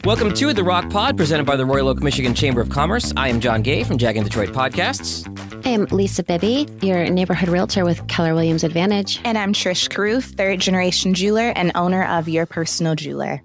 Welcome to the ROCC Pod, presented by the Royal Oak, Michigan Chamber of Commerce. I am John Gay from Jag and Detroit Podcasts. I am Lisa Bibby, your neighborhood realtor with Keller Williams Advantage. And I'm Trish Carew, third-generation jeweler and owner of Your Personal Jeweler.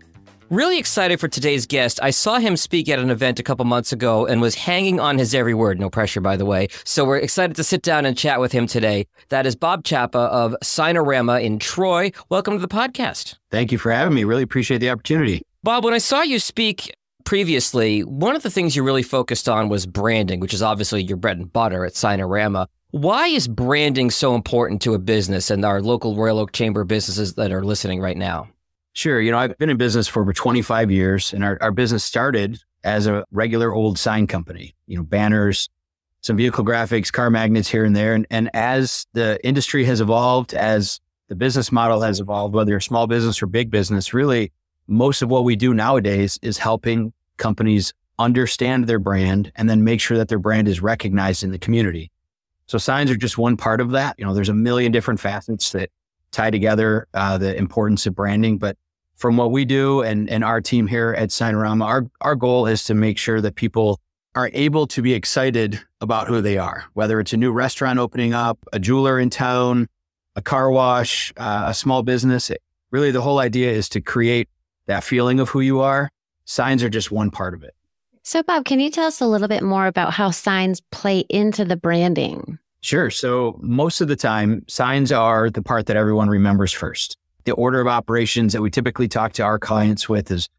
Really excited for today's guest. I saw him speak at an event a couple months ago and was hanging on his every word. No pressure, by the way. So we're excited to sit down and chat with him today. That is Bob Chapa of Signarama in Troy. Welcome to the podcast. Thank you for having me. Really appreciate the opportunity. Bob, when I saw you speak previously, one of the things you really focused on was branding, which is obviously your bread and butter at Signarama. Why is branding so important to a business and our local Royal Oak Chamber businesses that are listening right now? Sure. I've been in business for over 25 years, and our business started as a regular old sign company, banners, some vehicle graphics, car magnets here and there. And as the industry has evolved, as the business model has evolved, whether you're a small business or big business, really, most of what we do nowadays is helping companies understand their brand and then make sure that their brand is recognized in the community. So signs are just one part of that. There's a million different facets that tie together the importance of branding. But from what we do and our team here at Signarama, our goal is to make sure that people are able to be excited about who they are, whether it's a new restaurant opening up, a jeweler in town, a car wash, a small business. Really, the whole idea is to create that feeling of who you are. Signs are just one part of it. So, Bob, can you tell us a little bit more about how signs play into the branding? Sure. So most of the time, signs are the part that everyone remembers first. The order of operations that we typically talk to our clients with is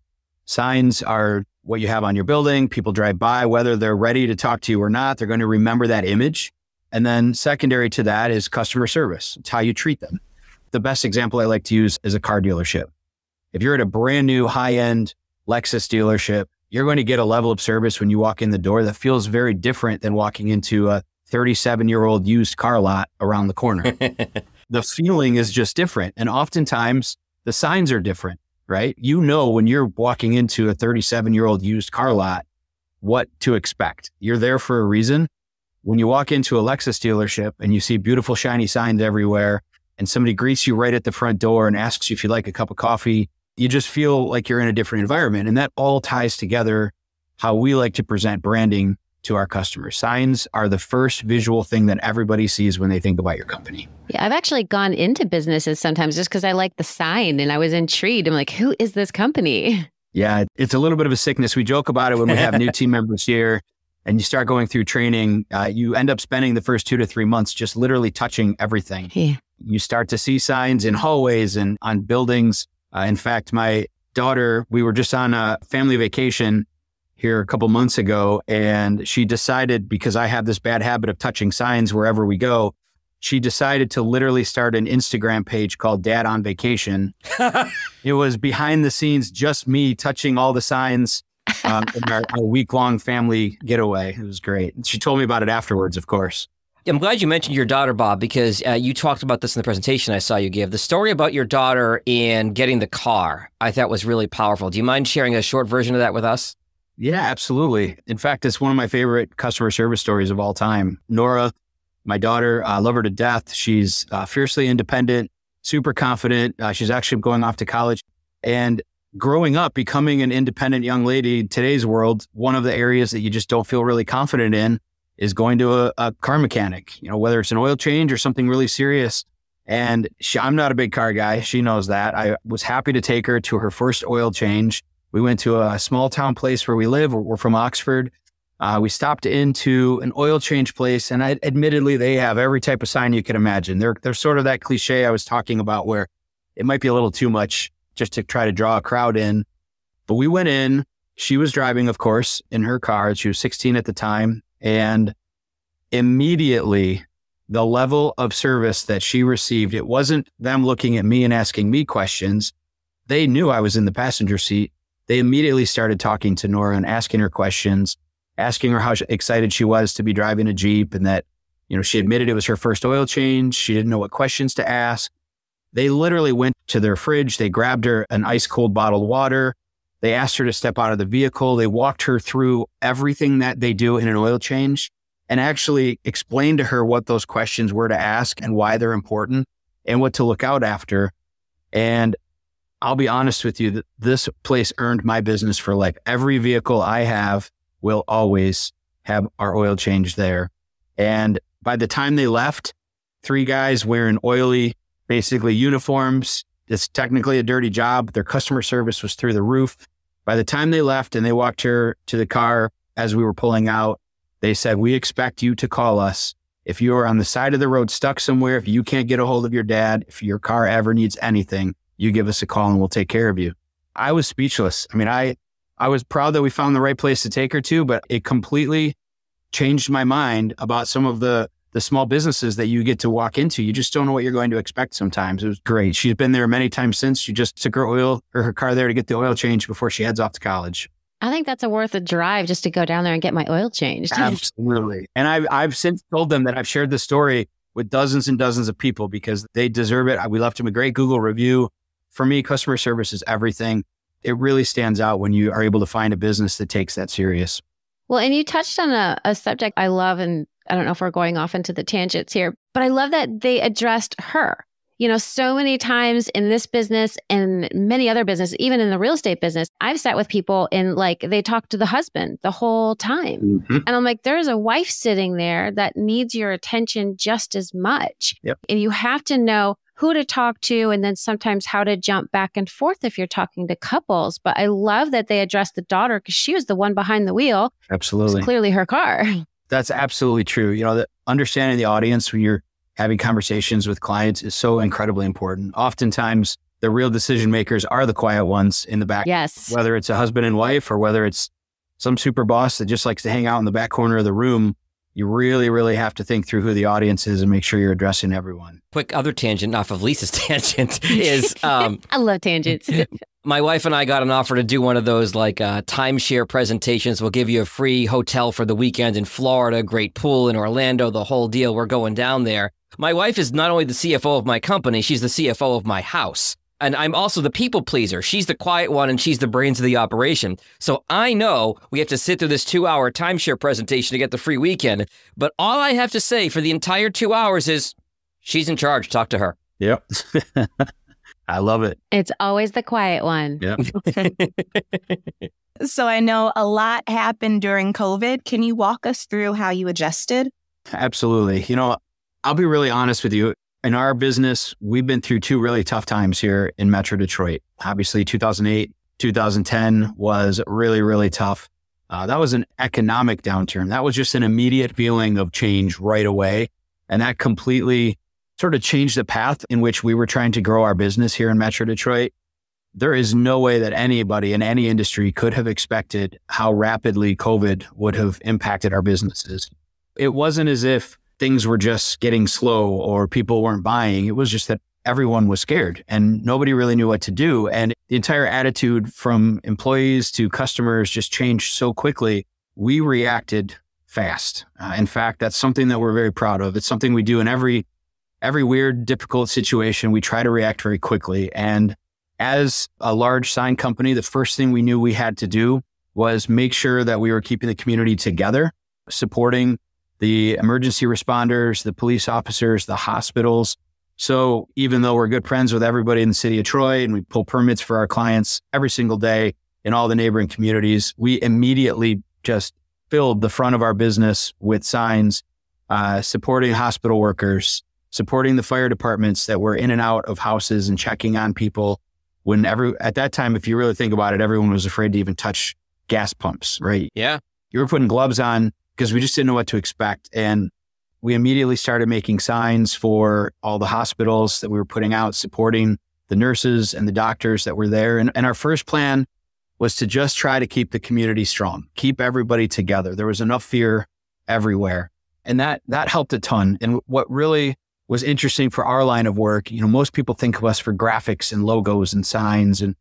signs are what you have on your building. People drive by, whether they're ready to talk to you or not, they're going to remember that image. And then secondary to that is customer service. It's how you treat them. The best example I like to use is a car dealership. If you're at a brand new high-end Lexus dealership, you're going to get a level of service when you walk in the door that feels very different than walking into a 37-year-old used car lot around the corner. The feeling is just different. And oftentimes the signs are different, right? When you're walking into a 37-year-old used car lot, what to expect. You're there for a reason. When you walk into a Lexus dealership and you see beautiful shiny signs everywhere and somebody greets you right at the front door and asks you if you'd like a cup of coffee, you just feel like you're in a different environment. And that all ties together how we like to present branding to our customers. Signs are the first visual thing that everybody sees when they think about your company. Yeah, I've actually gone into businesses sometimes just because I like the sign and I was intrigued. I'm like, who is this company? Yeah, it's a little bit of a sickness. We joke about it when we have new team members here and you start going through training. You end up spending the first 2 to 3 months just literally touching everything. Yeah. You start to see signs in hallways and on buildings. In fact, my daughter, we were just on a family vacation here a couple months ago, and she decided, because I have this bad habit of touching signs wherever we go, she decided to literally start an Instagram page called Dad on Vacation. It was behind the scenes, just me touching all the signs in our week-long family getaway. It was great. She told me about it afterwards, of course. I'm glad you mentioned your daughter, Bob, because you talked about this in the presentation I saw you give. The story about your daughter and getting the car, I thought was really powerful. Do you mind sharing a short version of that with us? Yeah, absolutely. In fact, it's one of my favorite customer service stories of all time. Nora, my daughter, I love her to death. She's fiercely independent, super confident. She's actually going off to college. And growing up, becoming an independent young lady in today's world, one of the areas that you just don't feel really confident in is going to a car mechanic, whether it's an oil change or something really serious. And I'm not a big car guy. She knows that. I was happy to take her to her first oil change. We went to a small town place where we live. We're from Oxford. We stopped into an oil change place, and admittedly, they have every type of sign you can imagine. They're sort of that cliche I was talking about where it might be a little too much just to try to draw a crowd in. But we went in. She was driving, of course, in her car. She was 16 at the time. And immediately, the level of service that she received, it wasn't them looking at me and asking me questions. They knew I was in the passenger seat. They immediately started talking to Nora and asking her questions, asking her how excited she was to be driving a Jeep and that, she admitted it was her first oil change. She didn't know what questions to ask. They literally went to their fridge. They grabbed her an ice cold bottled water. They asked her to step out of the vehicle. They walked her through everything that they do in an oil change and actually explained to her what those questions were to ask and why they're important and what to look out after. And I'll be honest with you, that this place earned my business for life. Every vehicle I have will always have our oil change there. And by the time they left, 3 guys wearing oily, basically uniforms. It's technically a dirty job. Their customer service was through the roof. By the time they left and they walked her to the car as we were pulling out, they said, "We expect you to call us. If you are on the side of the road stuck somewhere, if you can't get a hold of your dad, if your car ever needs anything, you give us a call and we'll take care of you." I was speechless. I mean, I was proud that we found the right place to take her to, but it completely changed my mind about some of the small businesses that you get to walk into. You just don't know what you're going to expect sometimes. It was great. She's been there many times since. She just took her car there to get the oil change before she heads off to college. I think that's worth a drive just to go down there and get my oil changed. Absolutely. And I've since told them that I've shared this story with dozens and dozens of people because they deserve it. We left them a great Google review. For me, customer service is everything. It really stands out when you are able to find a business that takes that serious. Well, and you touched on a subject I love, and I don't know if we're going off into the tangents here, but I love that they addressed her. You know, so many times in this business and many other businesses, even in the real estate business, I've sat with people and they talk to the husband the whole time. Mm-hmm. And I'm like, there's a wife sitting there that needs your attention just as much. Yep. And you have to know who to talk to and then sometimes how to jump back and forth if you're talking to couples. But I love that they addressed the daughter because she was the one behind the wheel. Absolutely. It's clearly her car. That's absolutely true. You know, understanding the audience when you're having conversations with clients is so incredibly important. Oftentimes, the real decision makers are the quiet ones in the back. Yes. Whether it's a husband and wife or whether it's some super boss that just likes to hang out in the back corner of the room, you really, really have to think through who the audience is and make sure you're addressing everyone. Quick other tangent off of Lisa's tangent is... I love tangents. My wife and I got an offer to do one of those timeshare presentations. We'll give you a free hotel for the weekend in Florida, great pool in Orlando, the whole deal. We're going down there. My wife is not only the CFO of my company, she's the CFO of my house. And I'm also the people pleaser. She's the quiet one and she's the brains of the operation. So I know we have to sit through this 2-hour timeshare presentation to get the free weekend. But all I have to say for the entire 2 hours is she's in charge. Talk to her. Yep. I love it. It's always the quiet one. Yep. So I know a lot happened during COVID. Can you walk us through how you adjusted? Absolutely. You know, I'll be really honest with you. In our business, we've been through 2 really tough times here in Metro Detroit. Obviously, 2008, 2010 was really, really tough. That was an economic downturn. That was just an immediate feeling of change right away. And that completely sort of changed the path in which we were trying to grow our business here in Metro Detroit. There is no way that anybody in any industry could have expected how rapidly COVID would have impacted our businesses. It wasn't as if things were just getting slow or people weren't buying. It was just that everyone was scared and nobody really knew what to do. And the entire attitude from employees to customers just changed so quickly. We reacted fast. In fact, that's something that we're very proud of. It's something we do in every weird, difficult situation. We try to react very quickly. And as a large sign company, the first thing we knew we had to do was make sure that we were keeping the community together, supporting the emergency responders, the police officers, the hospitals. So even though we're good friends with everybody in the city of Troy and we pull permits for our clients every single day in all the neighboring communities, we immediately just filled the front of our business with signs, supporting hospital workers, supporting the fire departments that were in and out of houses and checking on people. At that time, if you really think about it, everyone was afraid to even touch gas pumps, right? Yeah. You were putting gloves on because we just didn't know what to expect. And we immediately started making signs for all the hospitals that we were putting out, supporting the nurses and the doctors that were there. And our first plan was to just try to keep the community strong, keep everybody together. There was enough fear everywhere. And that helped a ton. And what really was interesting for our line of work, most people think of us for graphics and logos and signs. And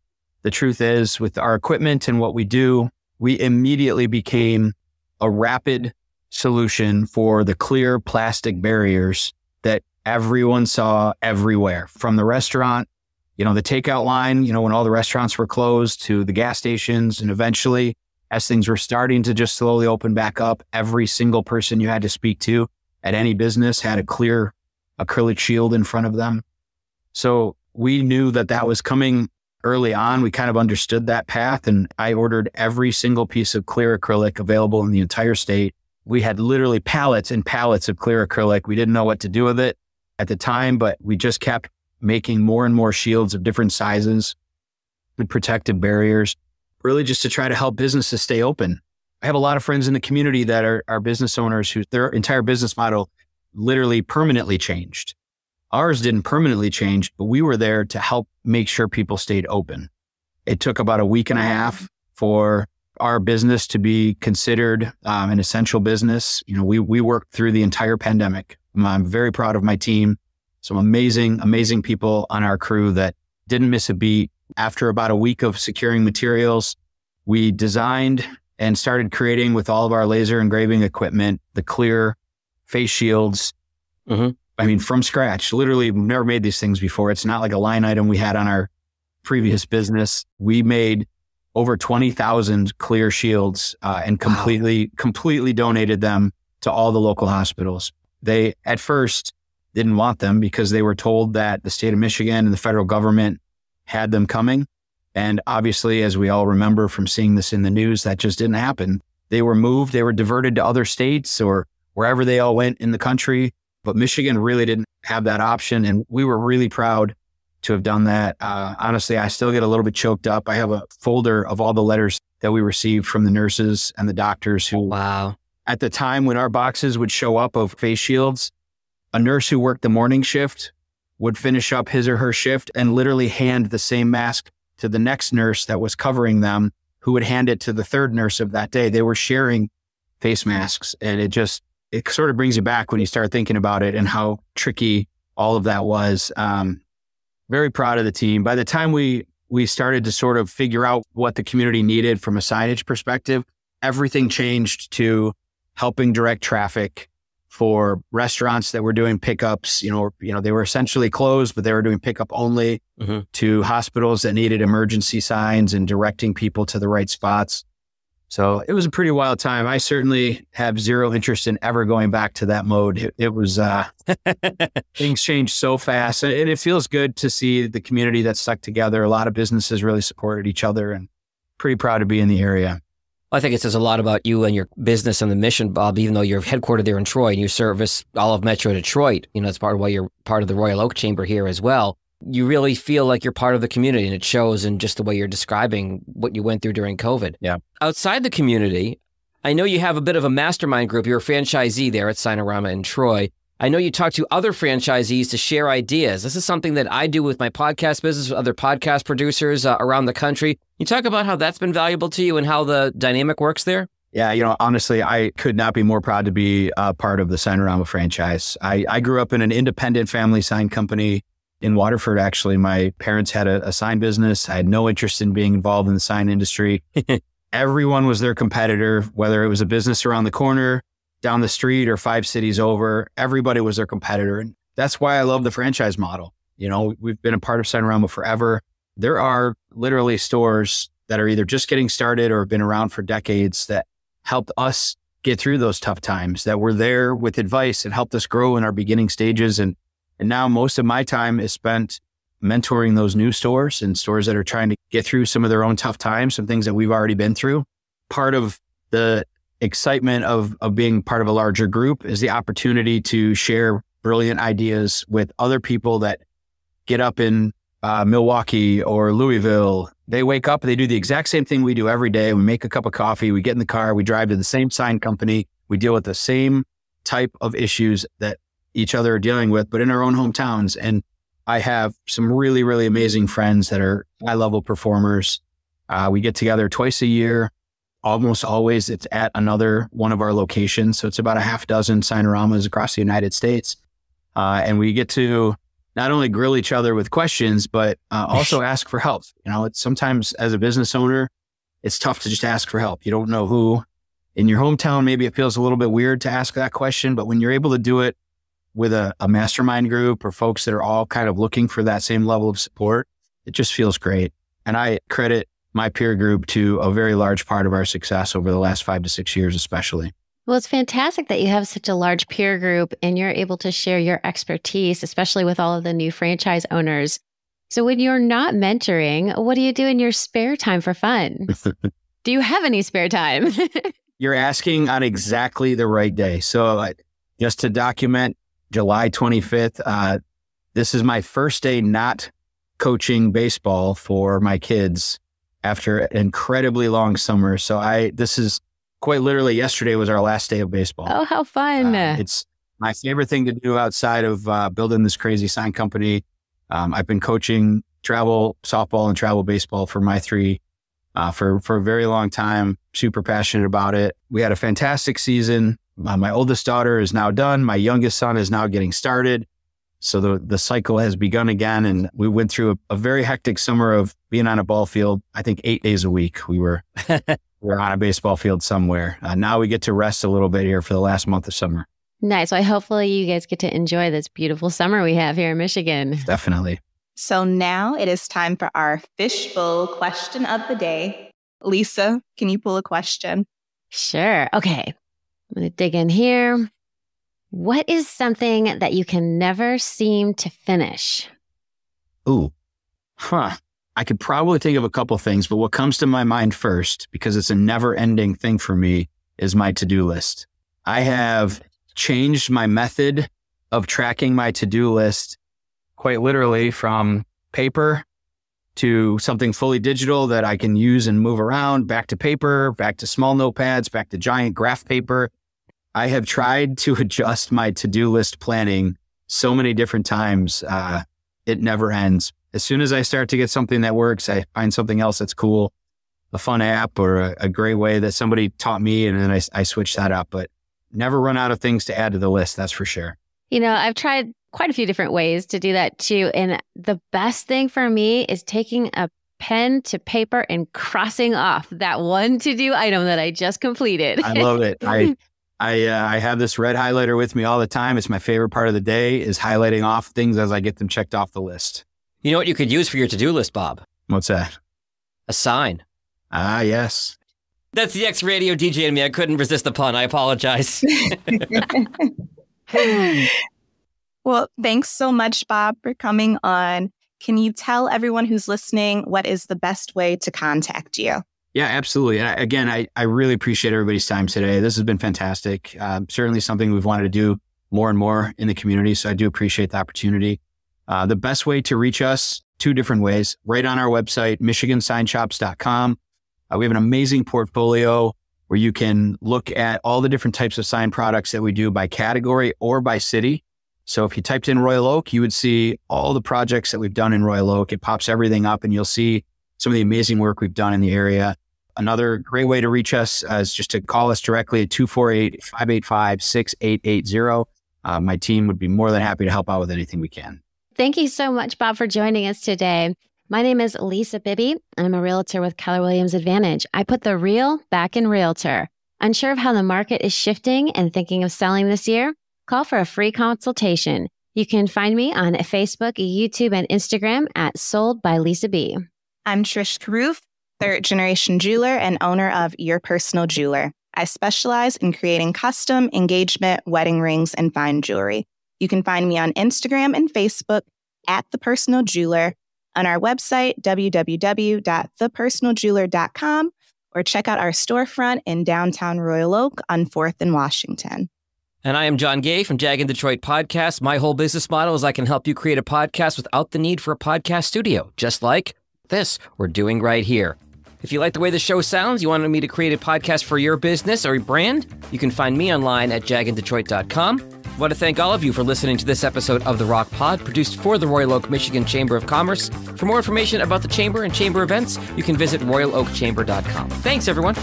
the truth is, with our equipment and what we do, we immediately became a rapid solution for the clear plastic barriers that everyone saw everywhere, from the restaurant, the takeout line, when all the restaurants were closed, to the gas stations. And eventually, as things were starting to just slowly open back up, every single person you had to speak to at any business had a clear acrylic shield in front of them. So we knew that was coming early on, we kind of understood that path, and I ordered every single piece of clear acrylic available in the entire state. We had literally pallets and pallets of clear acrylic. We didn't know what to do with it at the time, but we just kept making more and more shields of different sizes with protective barriers, really just to try to help businesses stay open. I have a lot of friends in the community that are business owners who their entire business model literally permanently changed. Ours didn't permanently change, but we were there to help make sure people stayed open. It took about a week and a half for our business to be considered an essential business. You know, we worked through the entire pandemic. I'm very proud of my team. Some amazing people on our crew that didn't miss a beat. After about a week of securing materials, we designed and started creating with all of our laser engraving equipment, the clear face shields. Mm-hmm. I mean, from scratch. Literally, we've never made these things before. It's not like a line item we had on our previous business. We made over 20,000 clear shields and completely donated them to all the local hospitals. They, at first, didn't want them because they were told that the state of Michigan and the federal government had them coming. And obviously, as we all remember from seeing this in the news, that just didn't happen. They were moved, they were diverted to other states or wherever they all went in the country. But Michigan really didn't have that option. And we were really proud to have done that. Honestly, I still get a little bit choked up. I have a folder of all the letters that we received from the nurses and the doctors who, at the time when our boxes would show up of face shields, a nurse who worked the morning shift would finish up his or her shift and literally hand the same mask to the next nurse that was covering them, who would hand it to the third nurse of that day. They were sharing face masks. And it sort of brings you back when you start thinking about it and how tricky all of that was. Very proud of the team. By the time we started to sort of figure out what the community needed from a signage perspective, everything changed to helping direct traffic for restaurants that were doing pickups. You know, they were essentially closed, but they were doing pickup only, to hospitals that needed emergency signs and directing people to the right spots. So it was a pretty wild time. I certainly have zero interest in ever going back to that mode. It was, things changed so fast, and it feels good to see the community that stuck together. A lot of businesses really supported each other, and pretty proud to be in the area. I think it says a lot about you and your business and the mission, Bob, even though you're headquartered there in Troy and you service all of Metro Detroit. You know, that's part of why you're part of the Royal Oak Chamber here as well. You really feel like you're part of the community, and it shows in just the way you're describing what you went through during COVID. Yeah. Outside the community, I know you have a bit of a mastermind group. You're a franchisee there at Signarama in Troy. I know you talk to other franchisees to share ideas. This is something that I do with my podcast business, with other podcast producers around the country. You talk about how that's been valuable to you and how the dynamic works there? Yeah, you know, honestly, I could not be more proud to be a part of the Signarama franchise. I grew up in an independent family sign company in Waterford, actually. My parents had a sign business. I had no interest in being involved in the sign industry. Everyone was their competitor, whether it was a business around the corner, down the street, or 5 cities over. Everybody was their competitor. And that's why I love the franchise model. You know, we've been a part of Signarama forever. There are literally stores that are either just getting started or have been around for decades that helped us get through those tough times, that were there with advice and helped us grow in our beginning stages. And now most of my time is spent mentoring those new stores and stores that are trying to get through some of their own tough times, some things that we've already been through. Part of the excitement of being part of a larger group is the opportunity to share brilliant ideas with other people that get up in Milwaukee or Louisville. They wake up, they do the exact same thing we do every day. We make a cup of coffee, we get in the car, we drive to the same sign company, we deal with the same type of issues that each other are dealing with, but in our own hometowns. And I have some really, really amazing friends that are high-level performers. We get together twice a year. Almost always it's at another one of our locations. So it's about a half dozen Signaramas across the United States. And we get to not only grill each other with questions, but also ask for help. You know, it's sometimes as a business owner, it's tough to just ask for help. You don't know who in your hometown. Maybe it feels a little bit weird to ask that question, but when you're able to do it with a mastermind group or folks that are all kind of looking for that same level of support, it just feels great. And I credit my peer group to a very large part of our success over the last 5 to 6 years, especially. Well, it's fantastic that you have such a large peer group and you're able to share your expertise, especially with all of the new franchise owners. So when you're not mentoring, what do you do in your spare time for fun? Do you have any spare time? You're asking on exactly the right day. So just to document July 25th, this is my first day not coaching baseball for my kids after an incredibly long summer. So this is quite literally yesterday was our last day of baseball. Oh, how fun. It's my favorite thing to do outside of building this crazy sign company. I've been coaching travel softball and travel baseball for my three for a very long time. Super passionate about it. We had a fantastic season. My oldest daughter is now done. My youngest son is now getting started. So the cycle has begun again. And we went through a very hectic summer of being on a ball field. I think 8 days a week we were on a baseball field somewhere. Now we get to rest a little bit here for the last month of summer. Nice. Well, hopefully you guys get to enjoy this beautiful summer we have here in Michigan. Definitely. So now it is time for our fishbowl question of the day. Lisa, can you pull a question? Sure. Okay. I'm going to dig in here. What is something that you can never seem to finish? Ooh. I could probably think of a couple things, but what comes to my mind first, because it's a never-ending thing for me, is my to-do list. I have changed my method of tracking my to-do list quite literally from paper to something fully digital that I can use and move around, back to paper, back to small notepads, back to giant graph paper. I have tried to adjust my to-do list planning so many different times. It never ends. As soon as I start to get something that works, I find something else that's cool, a fun app or a great way that somebody taught me, and then I switch that up. But never run out of things to add to the list, that's for sure. You know, I've tried quite a few different ways to do that too. And the best thing for me is taking a pen to paper and crossing off that one to-do item that I just completed. I love it. I have this red highlighter with me all the time. It's my favorite part of the day is highlighting off things as I get them checked off the list. You know what you could use for your to-do list, Bob? What's that? A sign. Ah, yes. That's the ex-radio DJ in me. I couldn't resist the pun. I apologize. Well, thanks so much, Bob, for coming on. Can you tell everyone who's listening what is the best way to contact you? Yeah, absolutely. And again, I really appreciate everybody's time today. This has been fantastic. Certainly something we've wanted to do more and more in the community. So I do appreciate the opportunity. The best way to reach us, 2 different ways. Right on our website, michigansignshops.com. We have an amazing portfolio where you can look at all the different types of sign products that we do by category or by city. So if you typed in Royal Oak, you would see all the projects that we've done in Royal Oak. It pops everything up and you'll see some of the amazing work we've done in the area. Another great way to reach us is just to call us directly at 248-585-6880. My team would be more than happy to help out with anything we can. Thank you so much, Bob, for joining us today. My name is Lisa Bibby, and I'm a realtor with Keller Williams Advantage. I put the real back in realtor. Unsure of how the market is shifting and thinking of selling this year? Call for a free consultation. You can find me on Facebook, YouTube, and Instagram at Sold by Lisa B. I'm Trish Carruth, 3rd-generation jeweler and owner of Your Personal Jeweler. I specialize in creating custom engagement, wedding rings, and fine jewelry. You can find me on Instagram and Facebook at The Personal Jeweler, on our website, www.thepersonaljeweler.com, or check out our storefront in downtown Royal Oak on 4th and Washington. And I am John Gay from Jag in Detroit Podcast. My whole business model is I can help you create a podcast without the need for a podcast studio, just like this we're doing right here. If you like the way the show sounds, you wanted me to create a podcast for your business or brand, you can find me online at jagindetroit.com. I want to thank all of you for listening to this episode of the ROCC Pod, produced for the Royal Oak, Michigan Chamber of Commerce. For more information about the Chamber and Chamber events, you can visit royaloakchamber.com. Thanks, everyone.